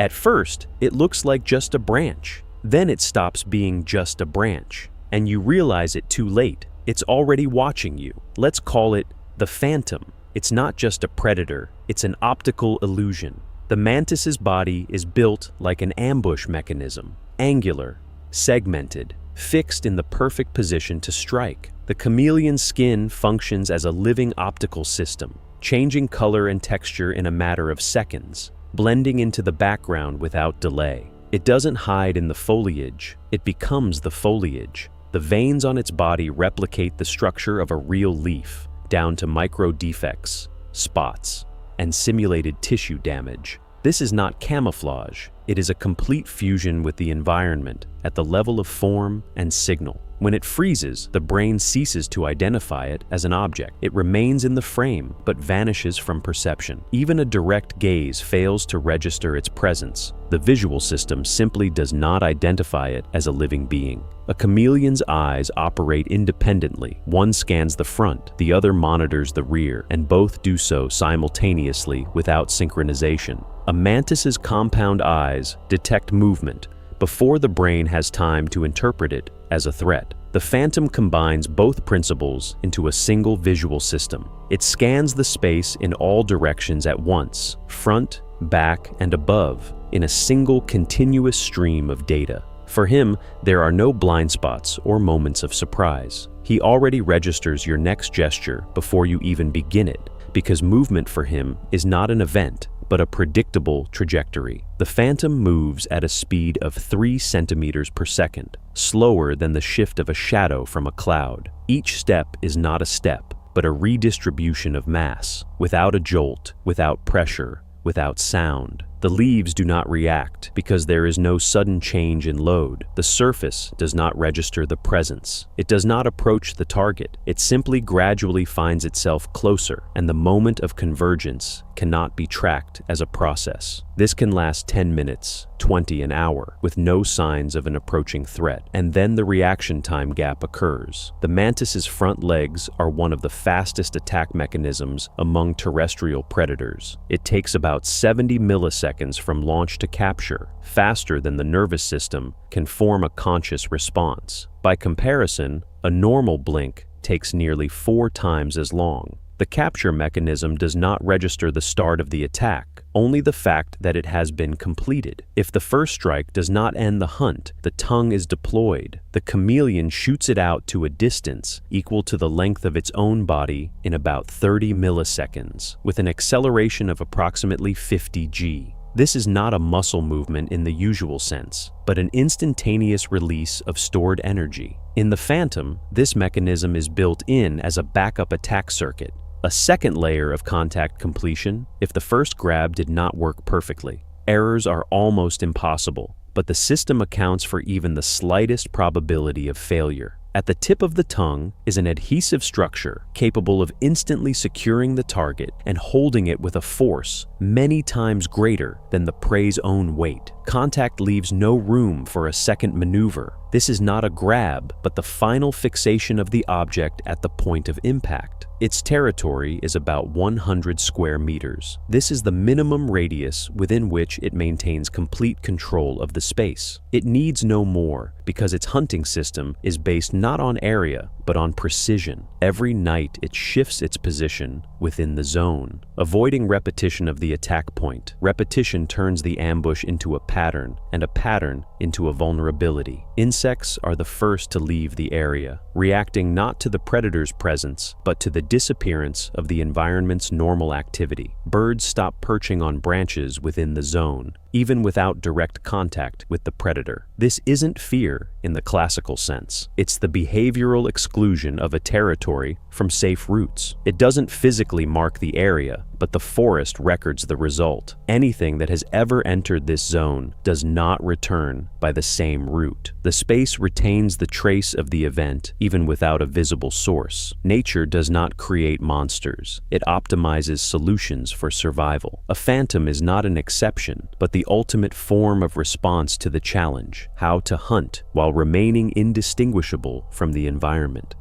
At first, it looks like just a branch. Then it stops being just a branch, and you realize it too late. It's already watching you. Let's call it the phantom. It's not just a predator, it's an optical illusion. The mantis's body is built like an ambush mechanism, angular, segmented, fixed in the perfect position to strike. The chameleon's skin functions as a living optical system, changing color and texture in a matter of seconds, blending into the background without delay. It doesn't hide in the foliage, it becomes the foliage. The veins on its body replicate the structure of a real leaf, down to micro defects, spots, and simulated tissue damage. This is not camouflage, it is a complete fusion with the environment at the level of form and signal. When it freezes, the brain ceases to identify it as an object. It remains in the frame, but vanishes from perception. Even a direct gaze fails to register its presence. The visual system simply does not identify it as a living being. A chameleon's eyes operate independently. One scans the front, the other monitors the rear, and both do so simultaneously without synchronization. A mantis's compound eyes detect movement before the brain has time to interpret it as a threat. The phantom combines both principles into a single visual system. It scans the space in all directions at once, front, back, and above, in a single continuous stream of data. For him, there are no blind spots or moments of surprise. He already registers your next gesture before you even begin it, because movement for him is not an event, but a predictable trajectory. The phantom moves at a speed of 3 centimeters per second, slower than the shift of a shadow from a cloud. Each step is not a step, but a redistribution of mass, without a jolt, without pressure, without sound. The leaves do not react because there is no sudden change in load. The surface does not register the presence. It does not approach the target. It simply gradually finds itself closer, and the moment of convergence cannot be tracked as a process. This can last 10 minutes, 20 an hour, with no signs of an approaching threat, and then the reaction time gap occurs. The mantis's front legs are one of the fastest attack mechanisms among terrestrial predators. It takes about 70 milliseconds from launch to capture, faster than the nervous system can form a conscious response. By comparison, a normal blink takes nearly 4 times as long. The capture mechanism does not register the start of the attack, only the fact that it has been completed. If the first strike does not end the hunt, the tongue is deployed. The chameleon shoots it out to a distance equal to the length of its own body in about 30 milliseconds, with an acceleration of approximately 50 g. This is not a muscle movement in the usual sense, but an instantaneous release of stored energy. In the phantom, this mechanism is built in as a backup attack circuit, a second layer of contact completion if the first grab did not work perfectly. Errors are almost impossible, but the system accounts for even the slightest probability of failure. At the tip of the tongue is an adhesive structure capable of instantly securing the target and holding it with a force many times greater than the prey's own weight. Contact leaves no room for a second maneuver. This is not a grab, but the final fixation of the object at the point of impact. Its territory is about 100 square meters. This is the minimum radius within which it maintains complete control of the space. It needs no more because its hunting system is based not on area, but on precision. Every night it shifts its position within the zone, avoiding repetition of the attack point. Repetition turns the ambush into a pattern, and a pattern into a vulnerability. Insects are the first to leave the area, reacting not to the predator's presence, but to the disappearance of the environment's normal activity. Birds stop perching on branches within the zone, even without direct contact with the predator. This isn't fear in the classical sense. It's the behavioral exclusion of a territory from safe routes. It doesn't physically mark the area, but the forest records the result. Anything that has ever entered this zone does not return by the same route. The space retains the trace of the event even without a visible source. Nature does not create monsters. It optimizes solutions for survival. A phantom is not an exception, but the ultimate form of response to the challenge: how to hunt while remaining indistinguishable from the environment.